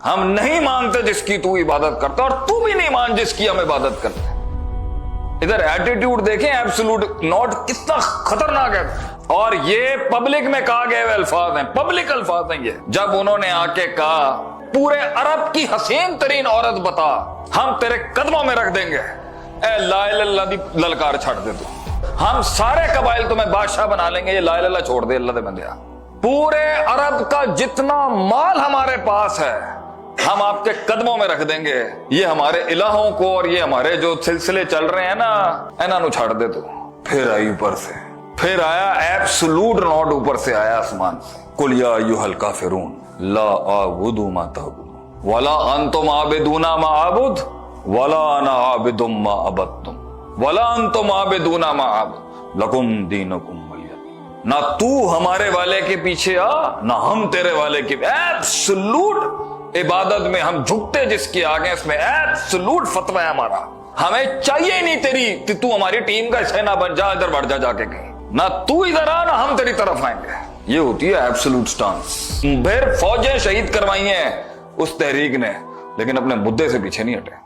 ہم نہیں مانتے جس کی تو عبادت کرتا اور تو بھی نہیں مان جس کی ہم عبادت کرتے. ادھر ایٹیٹیوڈ دیکھیں ایبسولوٹ ناٹ کتنا خطرناک ہے. اور یہ پبلک میں کہا گئے ہوئے الفاظ ہیں, پبلک الفاظ ہیں یہ. جب انہوں نے آ کے کہا پورے عرب کی حسین ترین عورت بتا, ہم تیرے قدموں میں رکھ دیں گے, اے لا الہ الا اللہ دی للکار چھڑ دے تو, ہم سارے قبائل تمہیں بادشاہ بنا لیں گے, یہ لا الہ الا اللہ چھوڑ دے اللہ دے بندیا. پورے عرب کا جتنا مال ہمارے پاس ہے ہم آپ کے قدموں میں رکھ دیں گے, یہ ہمارے الہوں کو اور یہ ہمارے جو سلسلے چل رہے ہیں نا انہاں نو چھڑ دے تو. پھر آئی اوپر سے, پھر آیا ایبسولوٹ ناٹ اوپر سے آیا آسمان سے, قل یا ایھا الکافرون لا اعبد ما تعبدون ولا انتم عابدون ما اعبد ولا انا عابد ما عبدتم ولا انتم عابدون ما اعبد لکم دینکم ولی دین. نہ تو ہمارے والے کے پیچھے آ نہ ہم تیرے والے کے. ایبسولوٹ عبادت میں ہم جھکتے جس کے آگے, اس میں ایبسولوٹ فتوی ہے ہمارا. ہمیں چاہیے ہی نہیں تیری, تو ہماری ٹیم کا حصہ نہ بن جا, ادھر بڑھ جا کے کہیں, نہ تو ادھر آ نہ ہم تیری طرف آئیں گے. یہ ہوتی ہے ایبسولوٹ سٹانس. پھر فوجیں شہید کروائی ہیں اس تحریک نے, لیکن اپنے مدعے سے پیچھے نہیں ہٹے.